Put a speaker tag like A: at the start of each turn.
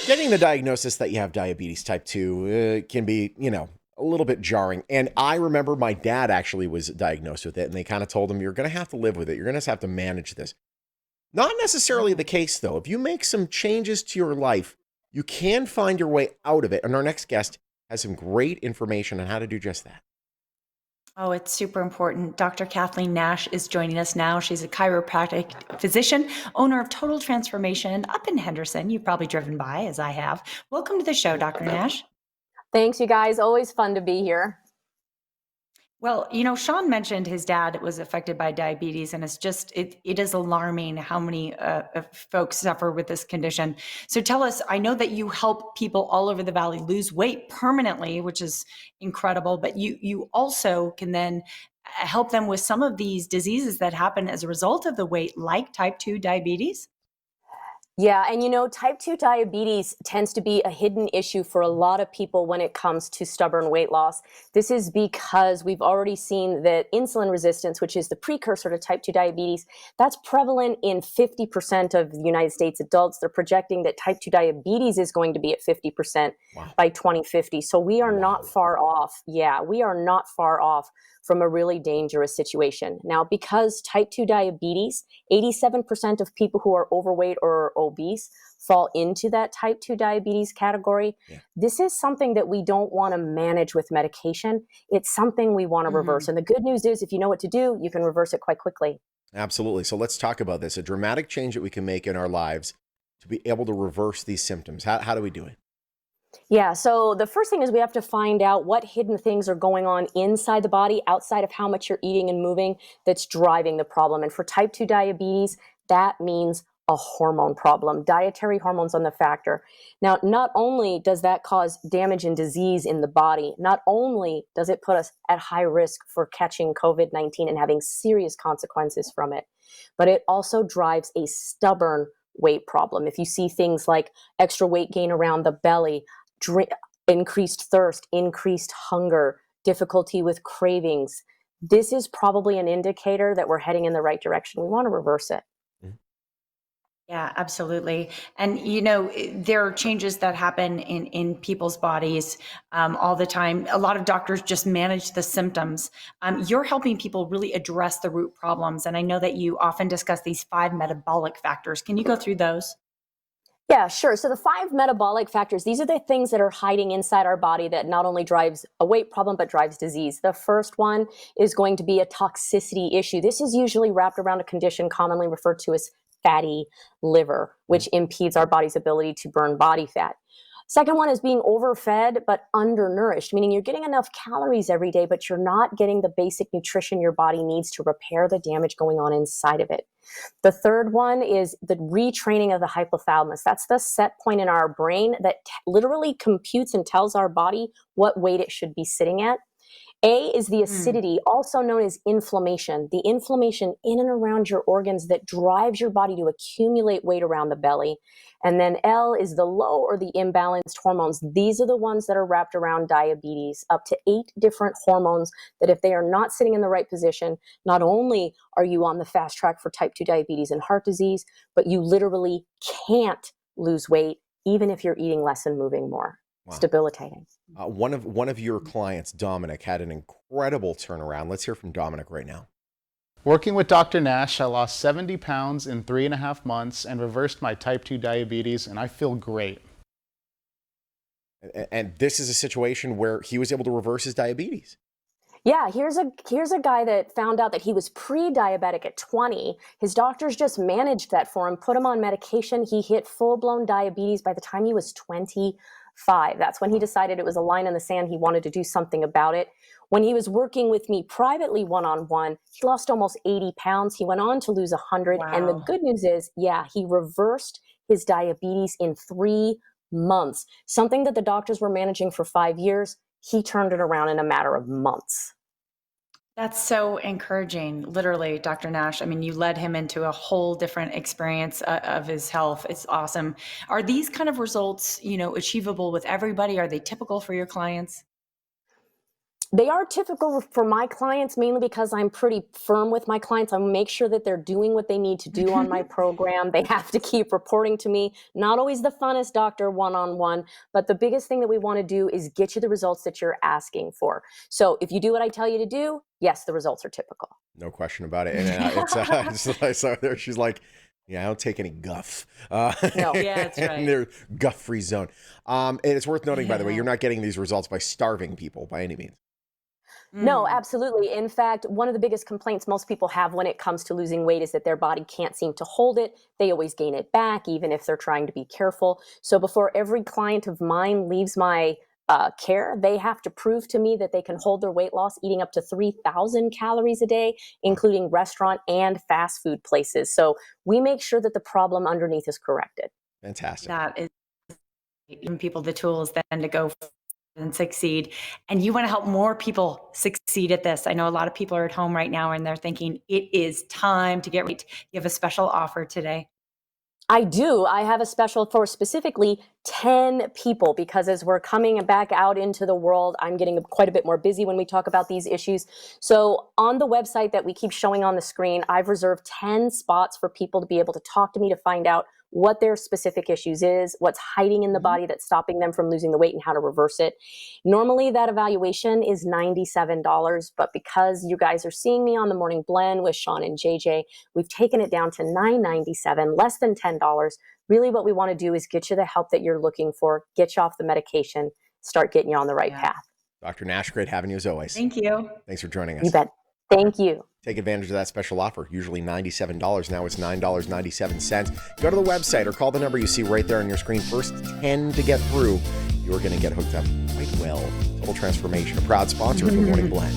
A: Getting the diagnosis that you have diabetes type 2 can be, a little bit jarring. And I remember my dad actually was diagnosed with it, and they kind of told him, you're going to have to live with it. You're going to have to manage this. Not necessarily the case, though. If you make some changes to your life, you can find your way out of it. And our next guest has some great information on how to do just that.
B: Oh, it's super important. Dr. Kathleen Nash is joining us now. She's a chiropractic physician, owner of Total Transformation up in Henderson. You've probably driven by, as I have. Welcome to the show, Dr. Nash.
C: Thanks, you guys. Always fun to be here.
B: Well, Sean mentioned his dad was affected by diabetes, and it is alarming how many folks suffer with this condition. So tell us, I know that you help people all over the valley lose weight permanently, which is incredible, but you also can then help them with some of these diseases that happen as a result of the weight, like type 2 diabetes.
C: Yeah, and type 2 diabetes tends to be a hidden issue for a lot of people when it comes to stubborn weight loss. This is because we've already seen that insulin resistance, which is the precursor to type 2 diabetes, that's prevalent in 50% of the United States adults. They're projecting that type 2 diabetes is going to be at 50% by 2050. So we are not far off. Yeah, we are not far off from a really dangerous situation. Now, because type 2 diabetes, 87% of people who are overweight or obese fall into that type 2 diabetes category. Yeah. This is something that we don't want to manage with medication. It's something we want to reverse. And the good news is, if you know what to do, you can reverse it quite quickly.
A: Absolutely. So let's talk about this, a dramatic change that we can make in our lives to be able to reverse these symptoms. How do we do it?
C: Yeah, so the first thing is we have to find out what hidden things are going on inside the body, outside of how much you're eating and moving, that's driving the problem. And for type 2 diabetes, that means a hormone problem. Dietary hormones on the factor. Now, not only does that cause damage and disease in the body, not only does it put us at high risk for catching COVID-19 and having serious consequences from it, but it also drives a stubborn weight problem. If you see things like extra weight gain around the belly, increased thirst, increased hunger, difficulty with cravings, this is probably an indicator that we're heading in the right direction. We want to reverse it.
B: Yeah, absolutely. And, there are changes that happen in people's bodies all the time. A lot of doctors just manage the symptoms. You're helping people really address the root problems. And I know that you often discuss these 5 metabolic factors. Can you go through those?
C: Yeah, sure. So the 5 metabolic factors, these are the things that are hiding inside our body that not only drives a weight problem, but drives disease. The first one is going to be a toxicity issue. This is usually wrapped around a condition commonly referred to as fatty liver, which impedes our body's ability to burn body fat. Second one is being overfed but undernourished, meaning you're getting enough calories every day, but you're not getting the basic nutrition your body needs to repair the damage going on inside of it. The third one is the retraining of the hypothalamus. That's the set point in our brain that literally computes and tells our body what weight it should be sitting at. A is the acidity, also known as inflammation, the inflammation in and around your organs that drives your body to accumulate weight around the belly. And then L is the low or the imbalanced hormones. These are the ones that are wrapped around diabetes, up to 8 different hormones that if they are not sitting in the right position, not only are you on the fast track for type 2 diabetes and heart disease, but you literally can't lose weight, even if you're eating less and moving more. Wow. It's debilitating.
A: One of your clients, Dominic, had an incredible turnaround. Let's hear from Dominic right now.
D: Working with Dr. Nash, I lost 70 pounds in 3.5 months and reversed my type 2 diabetes, and I feel great.
A: And this is a situation where he was able to reverse his diabetes.
C: Yeah, here's a guy that found out that he was pre-diabetic at 20. His doctors just managed that for him, put him on medication. He hit full-blown diabetes by the time he was 25. That's when he decided it was a line in the sand. He wanted to do something about it. When he was working with me privately one-on-one, he lost almost 80 pounds. He went on to lose 100. Wow. And the good news is, yeah, he reversed his diabetes in 3 months. Something that the doctors were managing for 5 years, he turned it around in a matter of months.
B: That's so encouraging, literally, Dr. Nash. I mean, you led him into a whole different experience of his health. It's awesome. Are these kind of results, achievable with everybody? Are they typical for your clients?
C: They are typical for my clients, mainly because I'm pretty firm with my clients. I make sure that they're doing what they need to do on my program. They have to keep reporting to me. Not always the funnest doctor one-on-one, but the biggest thing that we want to do is get you the results that you're asking for. So if you do what I tell you to do, yes, the results are typical.
A: No question about it. And it's I saw there. She's like, yeah, I don't take any guff.
C: No.
B: Yeah, that's right.
A: In their guff-free zone. And it's worth noting, by the way, you're not getting these results by starving people by any means.
C: No, absolutely. In fact, one of the biggest complaints most people have when it comes to losing weight is that their body can't seem to hold it. They always gain it back, even if they're trying to be careful. So before every client of mine leaves my care, they have to prove to me that they can hold their weight loss eating up to 3,000 calories a day, including restaurant and fast food places. So we make sure that the problem underneath is corrected.
A: Fantastic.
B: That is giving people the tools then to go and succeed. And you want to help more people succeed at this. I know a lot of people are at home right now and they're thinking it is time to get right. You have a special offer today.
C: I do. I have a special for specifically 10 people because as we're coming back out into the world, I'm getting quite a bit more busy when we talk about these issues. So on the website that we keep showing on the screen, I've reserved 10 spots for people to be able to talk to me to find out what their specific issues is, what's hiding in the body that's stopping them from losing the weight and how to reverse it. Normally that evaluation is $97, but because you guys are seeing me on the Morning Blend with Sean and JJ, we've taken it down to $9.97, less than $10. Really what we want to do is get you the help that you're looking for, get you off the medication, start getting you on the right path.
A: Dr. Nash, great having you as always.
B: Thank you.
A: Thanks for joining us.
C: You bet. Thank you.
A: Take advantage of that special offer. Usually $97. Now it's $9.97. Go to the website or call the number you see right there on your screen. First 10 to get through, you're going to get hooked up quite well. Total Transformation, a proud sponsor of the Morning Blend.